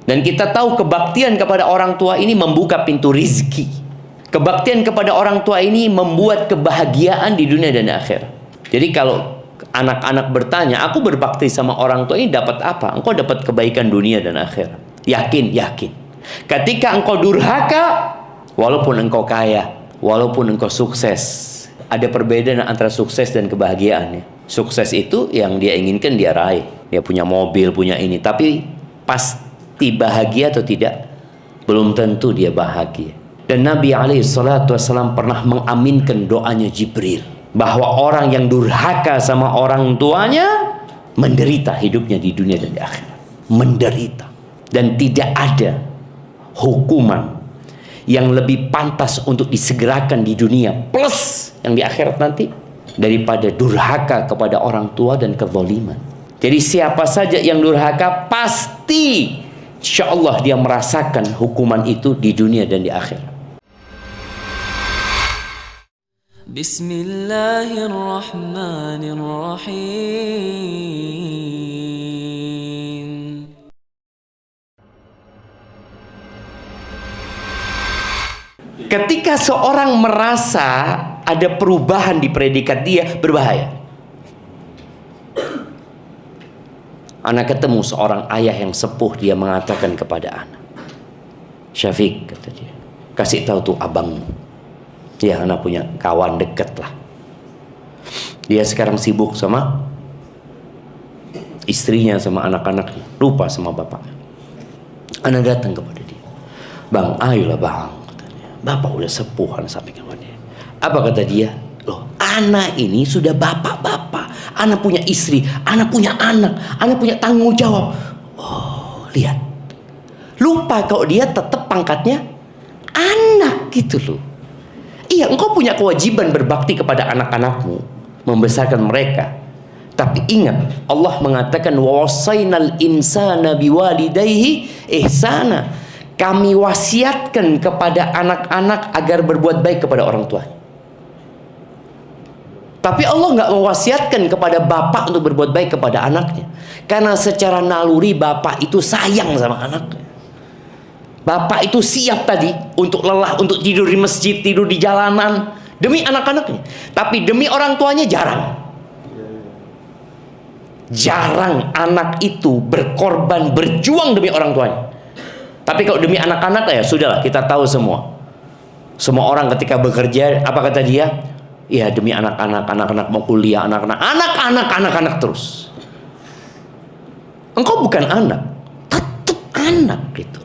Dan kita tahu kebaktian kepada orang tua ini membuka pintu rizki. Kebaktian kepada orang tua ini membuat kebahagiaan di dunia dan akhirat. Jadi kalau anak-anak bertanya, aku berbakti sama orang tua ini dapat apa? Engkau dapat kebaikan dunia dan akhirat. Yakin, yakin. Ketika engkau durhaka, walaupun engkau kaya, walaupun engkau sukses, ada perbedaan antara sukses dan kebahagiaan. Sukses itu yang dia inginkan dia raih. Dia punya mobil, punya ini. Tapi pasti bahagia atau tidak? Belum tentu dia bahagia. Dan Nabi SAW pernah mengaminkan doanya Jibril, bahwa orang yang durhaka sama orang tuanya menderita hidupnya di dunia dan di akhirat. Menderita. Dan tidak ada hukuman yang lebih pantas untuk disegerakan di dunia plus yang di akhirat nanti daripada durhaka kepada orang tua dan kezaliman. Jadi siapa saja yang durhaka pasti insya Allah dia merasakan hukuman itu di dunia dan di akhirat. Bismillahirrahmanirrahim. Ketika seorang merasa ada perubahan di predikat dia, berbahaya. Anak ketemu seorang ayah yang sepuh, dia mengatakan kepada anak, Syafiq, kata dia, kasih tahu tuh abangmu. Ya, anak punya kawan dekat lah. Dia sekarang sibuk sama istrinya, sama anak-anaknya, lupa sama bapaknya. Anak datang kepada dia, bang, ayolah bang, kata dia. Bapak udah sepuh, anak sampaikan kepada dia. Apa kata dia? Loh, anak ini sudah bapak-bapak, anak punya istri, anak punya anak punya tanggung jawab. Oh, lihat, lupa kalau dia tetap pangkatnya anak gitu loh. Iya, engkau punya kewajiban berbakti kepada anak-anakmu, membesarkan mereka. Tapi ingat, Allah mengatakan wasainal insana biwalidayhi ihsana. Kami wasiatkan kepada anak-anak agar berbuat baik kepada orang tua. Tapi Allah nggak mewasiatkan kepada bapak untuk berbuat baik kepada anaknya. Karena secara naluri bapak itu sayang sama anaknya. Bapak itu siap tadi untuk lelah, untuk tidur di masjid, tidur di jalanan demi anak-anaknya. Tapi demi orang tuanya jarang. Jarang anak itu berkorban, berjuang demi orang tuanya. Tapi kalau demi anak-anak ya sudahlah, kita tahu semua. Semua orang ketika bekerja, apa kata dia? Ya demi anak-anak, anak-anak mau kuliah, anak-anak terus. Engkau bukan anak, tetap anak gitu.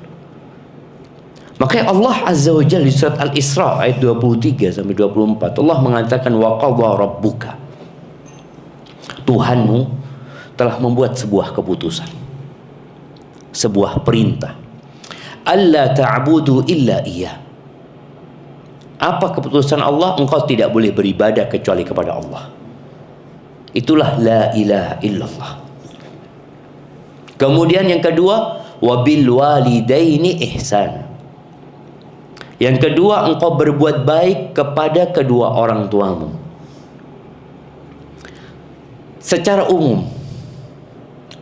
Makanya Allah Azza wa Jalla di surat Al-Isra ayat 23 sampai 24 Allah mengatakan wa qadha rabbuka. Tuhanmu telah membuat sebuah keputusan, sebuah perintah. Alla ta'budu illa iya. Apa keputusan Allah? Engkau tidak boleh beribadah kecuali kepada Allah. Itulah la ilaha illallah. Kemudian yang kedua, wabil walidaini ihsana. Yang kedua, engkau berbuat baik kepada kedua orang tuamu. Secara umum,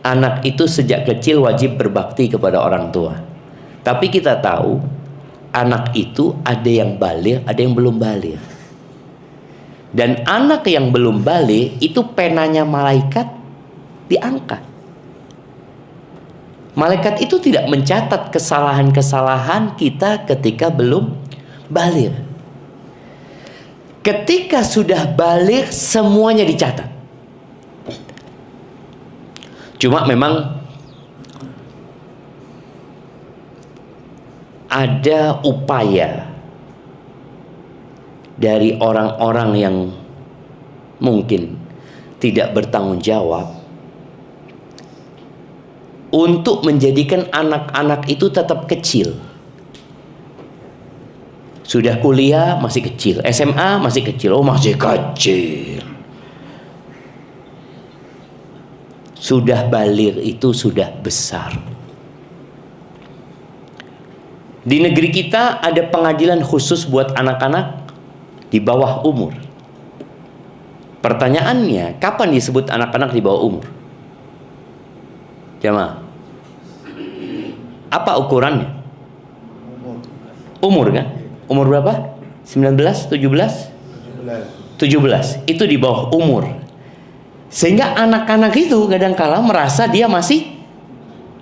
anak itu sejak kecil wajib berbakti kepada orang tua. Tapi kita tahu, anak itu ada yang baligh, ada yang belum baligh. Dan anak yang belum baligh itu penanya malaikat diangkat. Malaikat itu tidak mencatat kesalahan-kesalahan kita ketika belum baligh. Ketika sudah baligh semuanya dicatat. Cuma memang ada upaya dari orang-orang yang mungkin tidak bertanggung jawab untuk menjadikan anak-anak itu tetap kecil. Sudah kuliah masih kecil, SMA masih kecil, oh masih kecil. Sudah baligh itu sudah besar. Di negeri kita ada pengadilan khusus buat anak-anak di bawah umur. Pertanyaannya, kapan disebut anak-anak di bawah umur? Jamaah. Apa ukurannya? Umur kan? Umur berapa? 19, 17? 17. Itu di bawah umur. Sehingga anak-anak itu kadang-kala merasa dia masih,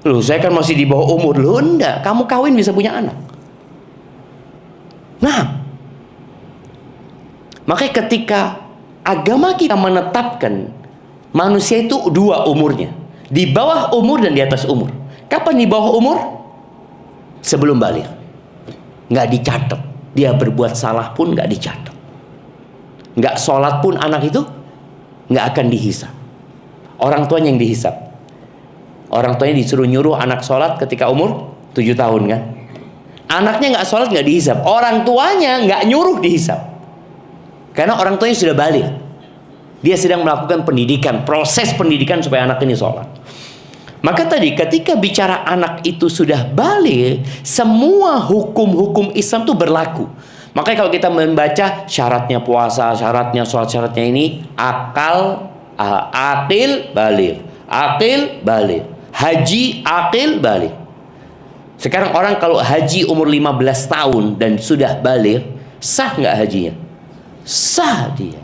loh saya kan masih di bawah umur. Loh enggak, kamu kawin bisa punya anak. Nah, makanya ketika agama kita menetapkan manusia itu dua umurnya, di bawah umur dan di atas umur. Kapan di bawah umur? Sebelum balik. Nggak dicatat. Dia berbuat salah pun nggak dicatat. Nggak sholat pun anak itu nggak akan dihisap. Orang tuanya yang dihisap. Orang tuanya disuruh nyuruh anak sholat ketika umur 7 tahun kan. Anaknya nggak sholat nggak dihisap. Orang tuanya nggak nyuruh dihisap. Karena orang tuanya sudah balik. Dia sedang melakukan pendidikan, proses pendidikan supaya anak ini sholat. Maka tadi ketika bicara anak itu sudah balik, semua hukum-hukum Islam itu berlaku. Makanya kalau kita membaca syaratnya puasa, syaratnya sholat, syaratnya ini akal, akil, balik. Akil, balik. Haji, akil, balik. Sekarang orang kalau haji umur 15 tahun dan sudah balik, sah nggak hajinya? Sah dia.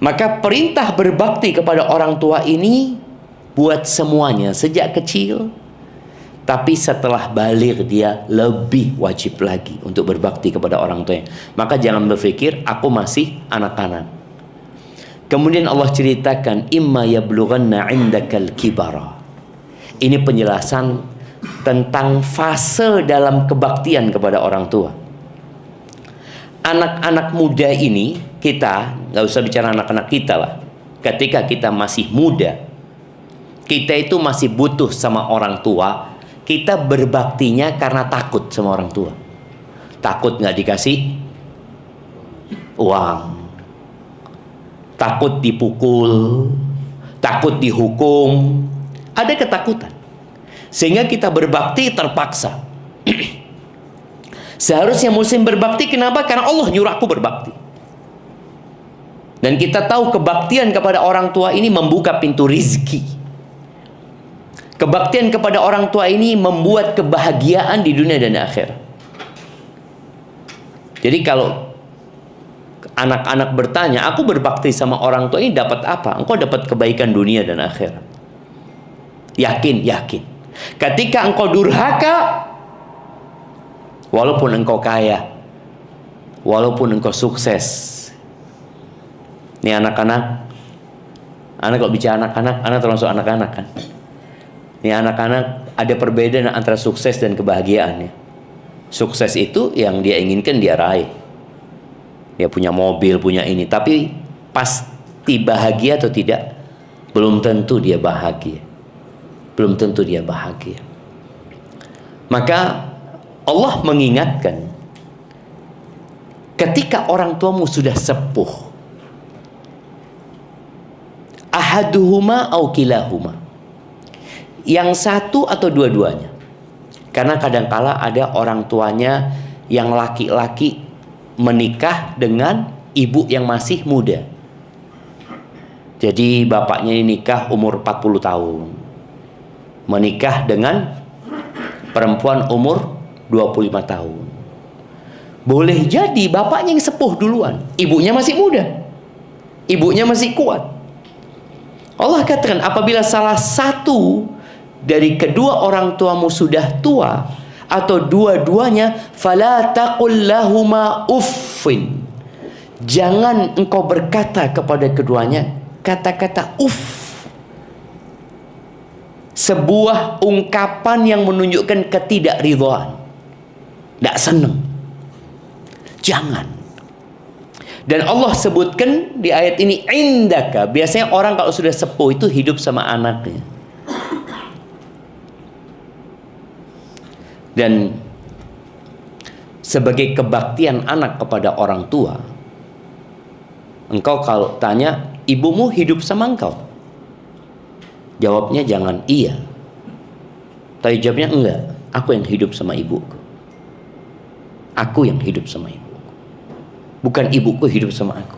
Maka perintah berbakti kepada orang tua ini buat semuanya sejak kecil. Tapi setelah balik dia lebih wajib lagi untuk berbakti kepada orang tuanya. Maka jangan berpikir aku masih anak-anak. Kemudian Allah ceritakan imma yablughanna 'indakal kibara. Ini penjelasan tentang fase dalam kebaktian kepada orang tua. Anak-anak muda ini, kita nggak usah bicara anak-anak kita lah. Ketika kita masih muda, kita itu masih butuh sama orang tua. Kita berbaktinya karena takut sama orang tua. Takut nggak dikasih uang, takut dipukul, takut dihukum. Ada ketakutan. Sehingga kita berbakti terpaksa. Seharusnya muslim berbakti, kenapa? Karena Allah nyuruh aku berbakti. Dan kita tahu kebaktian kepada orang tua ini membuka pintu rizki. Kebaktian kepada orang tua ini membuat kebahagiaan di dunia dan akhirat. Jadi kalau anak-anak bertanya, aku berbakti sama orang tua ini dapat apa? Engkau dapat kebaikan dunia dan akhirat. Yakin, yakin. Ketika engkau durhaka, walaupun engkau kaya, walaupun engkau sukses. Ini anak-anak, anak kalau bicara anak-anak, anak termasuk anak-anak kan. Ini anak-anak ada perbedaan antara sukses dan kebahagiaan ya. Sukses itu yang dia inginkan dia raih. Dia punya mobil, punya ini. Tapi pasti bahagia atau tidak? Belum tentu dia bahagia. Belum tentu dia bahagia. Maka Allah mengingatkan, ketika orang tuamu sudah sepuh, ahaduhuma au kilahuma, yang satu atau dua-duanya. Karena kadangkala ada orang tuanya yang laki-laki menikah dengan ibu yang masih muda. Jadi bapaknya ini nikah umur 40 tahun. Menikah dengan perempuan umur 25 tahun. Boleh jadi bapaknya yang sepuh duluan, ibunya masih muda, ibunya masih kuat. Allah katakan apabila salah satu dari kedua orang tuamu sudah tua atau dua-duanya, fala taqul lahuma uffin. Jangan engkau berkata kepada keduanya kata-kata uff. Sebuah ungkapan yang menunjukkan ketidakridhaan. Tidak senang. Jangan. Dan Allah sebutkan di ayat ini indaka. Biasanya orang kalau sudah sepuh itu hidup sama anaknya. Dan sebagai kebaktian anak kepada orang tua, engkau kalau tanya, ibumu hidup sama engkau? Jawabnya jangan iya. Tapi jawabnya enggak. Aku yang hidup sama ibuku. Aku yang hidup sama ibuku. Bukan ibuku hidup sama aku.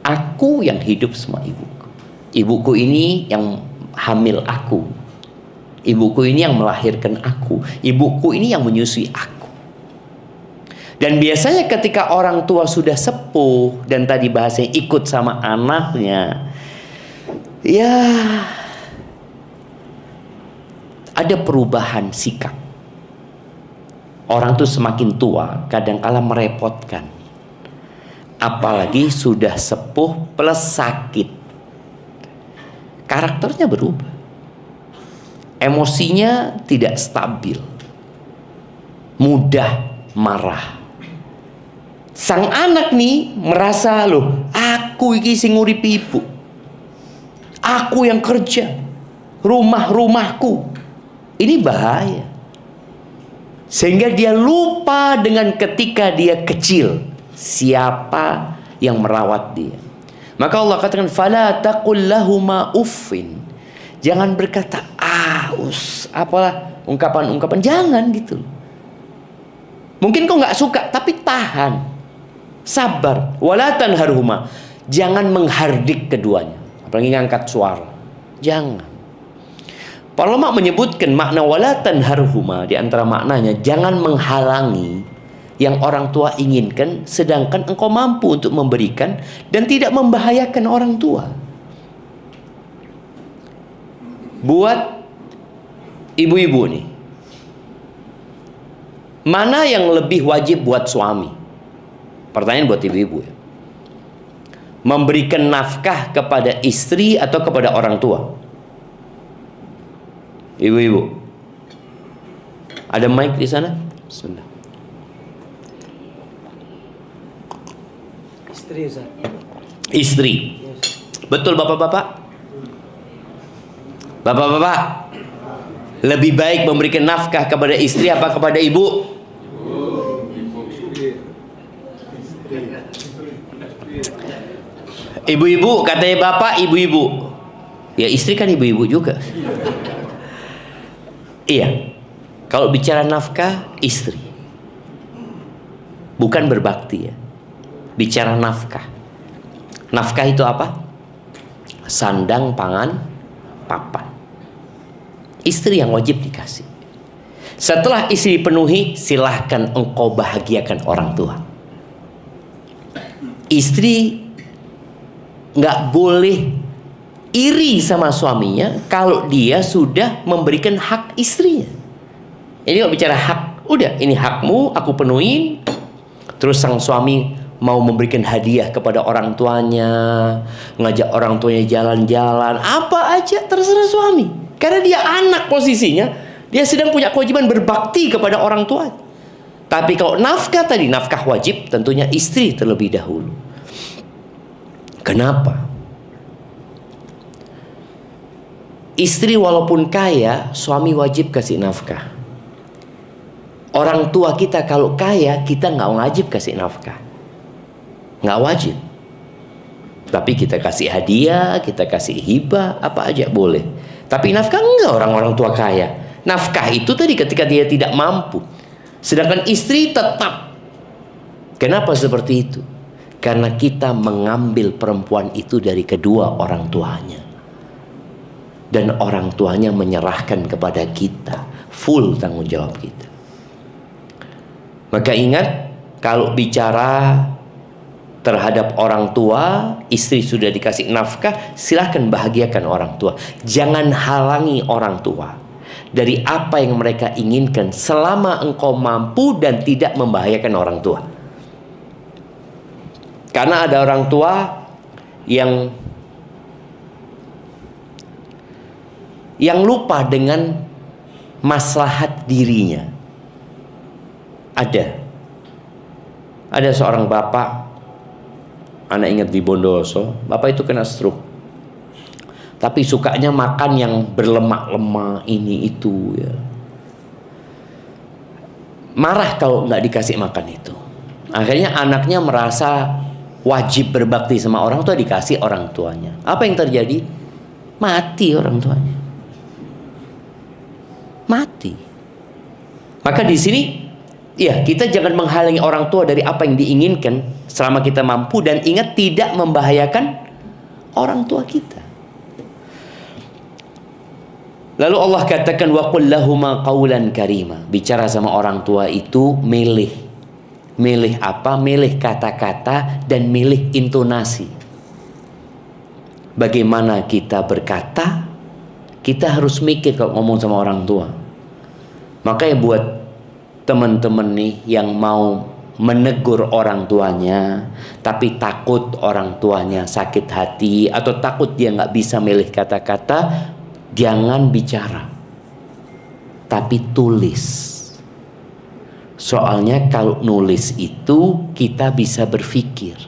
Aku yang hidup sama ibuku. Ibuku ini yang hamil aku. Ibuku ini yang melahirkan aku. Ibuku ini yang menyusui aku. Dan biasanya ketika orang tua sudah sepuh, dan tadi bahasanya ikut sama anaknya, ya ada perubahan sikap. Orang tuh semakin tua kadang-kala merepotkan. Apalagi sudah sepuh plus sakit. Karakternya berubah. Emosinya tidak stabil. Mudah marah. Sang anak nih merasa, loh, aku iki sing nguripi ibu. Aku yang kerja. Rumah-rumahku. Ini bahaya. Sehingga dia lupa dengan ketika dia kecil, siapa yang merawat dia. Maka Allah katakan, fala taqul lahuma uffin. Jangan berkata apalah ungkapan-ungkapan, jangan gitu. Mungkin kau nggak suka, tapi tahan, sabar. Wala tanharhuma. Jangan menghardik keduanya, apalagi ngangkat suara. Jangan. Para ulama menyebutkan makna wala tanharhuma, di antara maknanya jangan menghalangi yang orang tua inginkan sedangkan engkau mampu untuk memberikan dan tidak membahayakan orang tua. Buat ibu-ibu nih, mana yang lebih wajib buat suami? Pertanyaan buat ibu-ibu ya. Memberikan nafkah kepada istri atau kepada orang tua? Ibu-ibu, ada mic di sana? Bismillah. Istri, Ustaz. Istri. Betul bapak-bapak? Bapak-bapak, lebih baik memberikan nafkah kepada istri apa kepada ibu? Ibu-ibu, katanya bapak, ibu-ibu. Ya istri kan ibu-ibu juga. Iya, kalau bicara nafkah, istri. Bukan berbakti ya. Bicara nafkah. Nafkah itu apa? Sandang, pangan, papan. Istri yang wajib dikasih. Setelah istri penuhi, silahkan engkau bahagiakan orang tua. Istri nggak boleh iri sama suaminya kalau dia sudah memberikan hak istrinya. Ini kalau bicara hak, udah ini hakmu, aku penuhin. Terus sang suami mau memberikan hadiah kepada orang tuanya, ngajak orang tuanya jalan-jalan, apa aja terserah suami. Karena dia anak posisinya, dia sedang punya kewajiban berbakti kepada orang tua. Tapi kalau nafkah tadi, nafkah wajib, tentunya istri terlebih dahulu. Kenapa? Istri walaupun kaya, suami wajib kasih nafkah. Orang tua kita kalau kaya, kita nggak wajib kasih nafkah. Nggak wajib. Tapi kita kasih hadiah, kita kasih hibah, apa aja boleh. Tapi nafkah enggak orang-orang tua kaya. Nafkah itu tadi ketika dia tidak mampu. Sedangkan istri tetap. Kenapa seperti itu? Karena kita mengambil perempuan itu dari kedua orang tuanya. Dan orang tuanya menyerahkan kepada kita full tanggung jawab kita. Maka ingat, kalau bicara terhadap orang tua, istri sudah dikasih nafkah, silahkan bahagiakan orang tua. Jangan halangi orang tua dari apa yang mereka inginkan selama engkau mampu dan tidak membahayakan orang tua. Karena ada orang tua yang lupa dengan maslahat dirinya. Ada seorang bapak, anak ingat di Bondowoso, bapak itu kena stroke. Tapi sukanya makan yang berlemak-lemak ini itu ya. Marah kalau nggak dikasih makan itu. Akhirnya anaknya merasa wajib berbakti sama orang tua, dikasih orang tuanya. Apa yang terjadi? Mati orang tuanya. Mati. Maka di sini ya, kita jangan menghalangi orang tua dari apa yang diinginkan selama kita mampu, dan ingat tidak membahayakan orang tua kita. Lalu Allah katakan wa qul lahuma qawlan karima. Bicara sama orang tua itu milih. Milih apa? Milih kata-kata dan milih intonasi. Bagaimana kita berkata, kita harus mikir kalau ngomong sama orang tua. Makanya buat teman-teman nih yang mau menegur orang tuanya, tapi takut orang tuanya sakit hati atau takut dia nggak bisa milih kata-kata, jangan bicara, tapi tulis. Soalnya kalau nulis itu kita bisa berpikir,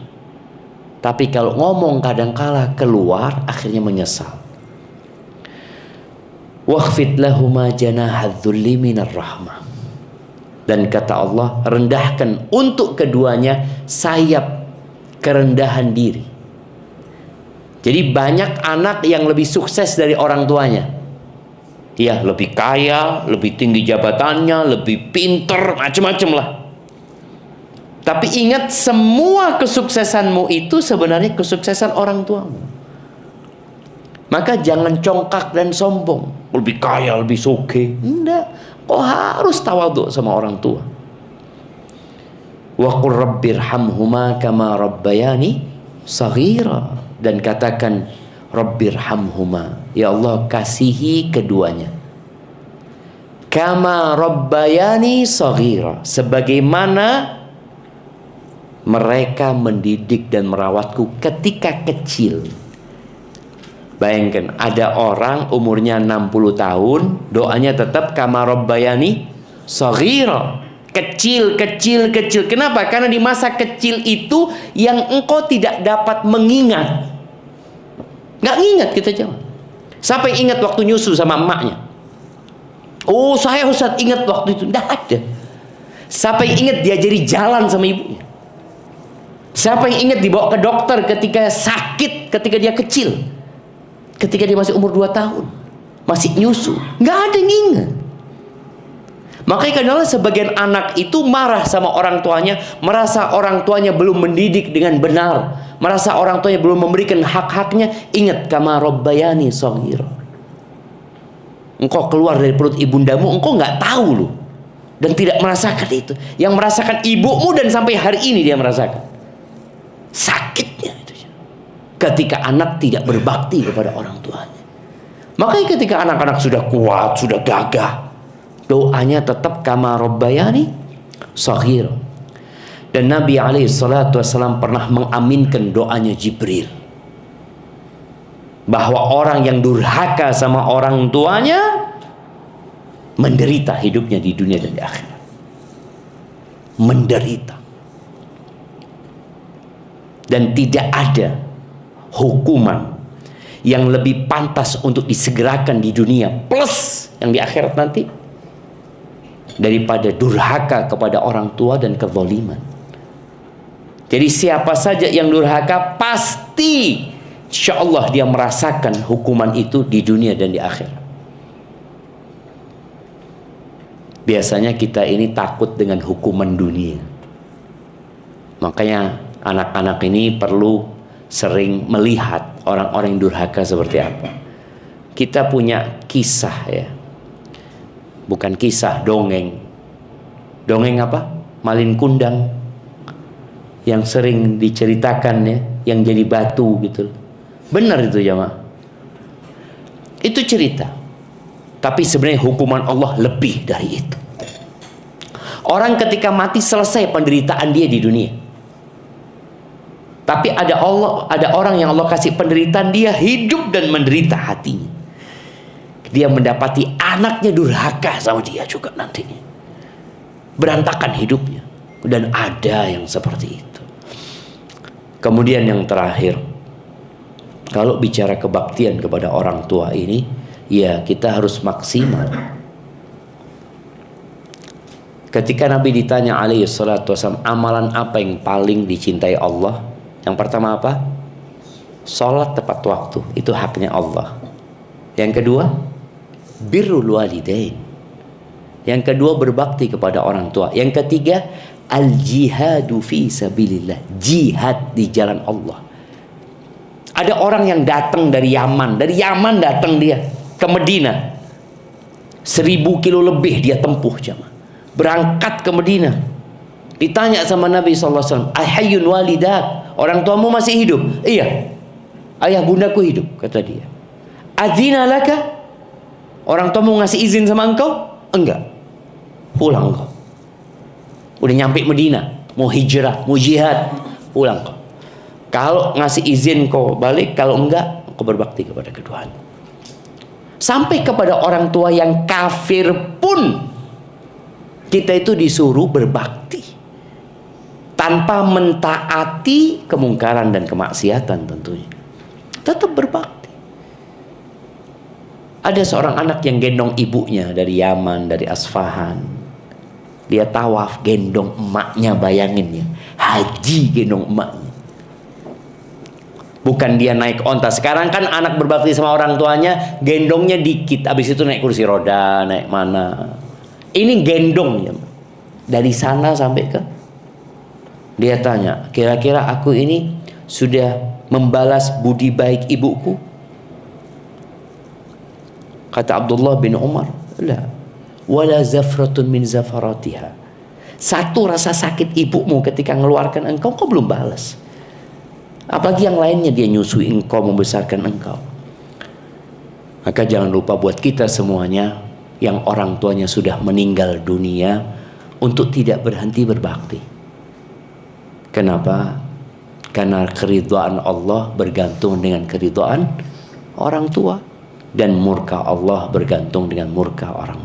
tapi kalau ngomong kadangkala keluar akhirnya menyesal. Wakhfid lahuma janahadzulli minar rahmah. Dan kata Allah, rendahkan untuk keduanya sayap kerendahan diri. Jadi banyak anak yang lebih sukses dari orang tuanya. Ya, lebih kaya, lebih tinggi jabatannya, lebih pinter, macam-macam lah. Tapi ingat, semua kesuksesanmu itu sebenarnya kesuksesan orang tuamu. Maka jangan congkak dan sombong. Lebih kaya, lebih soge. Enggak. Kau harus tawadhu sama orang tua. Wa qur rabbirhamhuma kama rabbayani saghira. Dan katakan rabbirhamhuma, ya Allah kasihi keduanya kama rabbayani saghira, sebagaimana mereka mendidik dan merawatku ketika kecil. Bayangkan ada orang umurnya 60 tahun, doanya tetap kama rabbayani saghira. Kecil. Kenapa? Karena di masa kecil itu yang engkau tidak dapat mengingat. Nggak ingat kita jangan. Siapa yang ingat waktu nyusu sama emaknya? Oh, saya Ustaz ingat waktu itu. Nggak ada. Siapa yang ingat dia jadi jalan sama ibunya? Siapa yang ingat dibawa ke dokter ketika sakit, ketika dia kecil? Ketika dia masih umur 2 tahun, masih nyusu, nggak ada yang ingat. Makanya kadang-kadang sebagian anak itu marah sama orang tuanya, merasa orang tuanya belum mendidik dengan benar, merasa orang tuanya belum memberikan hak-haknya. Ingat kama rabbayani shaghira. Engkau keluar dari perut ibundamu, engkau nggak tahu loh, dan tidak merasakan itu. Yang merasakan ibumu, dan sampai hari ini dia merasakan sakitnya itu. Ketika anak tidak berbakti kepada orang tuanya. Makanya ketika anak-anak sudah kuat, sudah gagah, doanya tetap kama rabbayani shaghira. Dan Nabi SAW pernah mengaminkan doanya Jibril, bahwa orang yang durhaka sama orang tuanya menderita hidupnya di dunia dan di akhirat. Menderita. Dan tidak ada hukuman yang lebih pantas untuk disegerakan di dunia plus yang di akhirat nanti daripada durhaka kepada orang tua dan kezaliman. Jadi siapa saja yang durhaka pasti insya Allah dia merasakan hukuman itu di dunia dan di akhirat. Biasanya kita ini takut dengan hukuman dunia. Makanya anak-anak ini perlu sering melihat orang-orang yang durhaka seperti apa. Kita punya kisah ya, bukan kisah, dongeng. Dongeng apa? Malin Kundang yang sering diceritakan ya, yang jadi batu gitu. Benar itu jamaah. Itu cerita. Tapi sebenarnya hukuman Allah lebih dari itu. Orang ketika mati selesai penderitaan dia di dunia. Tapi ada orang yang Allah kasih penderitaan, dia hidup dan menderita hatinya. Dia mendapati anaknya durhaka sama dia juga nantinya. Berantakan hidupnya. Dan ada yang seperti itu. Kemudian yang terakhir, kalau bicara kebaktian kepada orang tua ini, ya kita harus maksimal. Ketika Nabi ditanya alaihi salatu wasallam, amalan apa yang paling dicintai Allah? Yang pertama apa? Sholat tepat waktu, itu haknya Allah. Yang kedua, birrul walidain. Yang kedua, berbakti kepada orang tua. Yang ketiga, al-jihadu fi sabilillah, jihad di jalan Allah. Ada orang yang datang dari Yaman datang dia ke Medina 1000 kilo lebih dia tempuh jamaah. Berangkat ke Madinah. Ditanya sama Nabi SAW, "Ahayyun walidak?" Orang tuamu masih hidup? Iya. Ayah bundaku hidup, kata dia. "Adzina laka?" Orang tuamu ngasih izin sama engkau? Enggak. Pulang engkau. Udah nyampe Madinah, mau hijrah, mau jihad, pulang engkau. Kalau ngasih izin kau balik, kalau enggak, kau berbakti kepada kedua. Sampai kepada orang tua yang kafir pun kita itu disuruh berbakti tanpa mentaati kemungkaran dan kemaksiatan tentunya. Tetap berbakti. Ada seorang anak yang gendong ibunya dari Yaman, dari Asfahan. Dia tawaf gendong emaknya, bayangin ya. Haji gendong emaknya. Bukan dia naik onta. Sekarang kan anak berbakti sama orang tuanya, gendongnya dikit, habis itu naik kursi roda, naik mana. Ini gendong ya. Dari sana sampai ke. Dia tanya, kira-kira aku ini sudah membalas budi baik ibuku? Kata Abdullah bin Umar, la, wala zafratun min zafaratiha. Satu rasa sakit ibumu ketika mengeluarkan engkau, kau belum balas. Apalagi yang lainnya, dia nyusui engkau, membesarkan engkau. Maka jangan lupa buat kita semuanya yang orang tuanya sudah meninggal dunia, untuk tidak berhenti berbakti. Kenapa? Karena keridhaan Allah bergantung dengan keridhaan orang tua, dan murka Allah bergantung dengan murka orang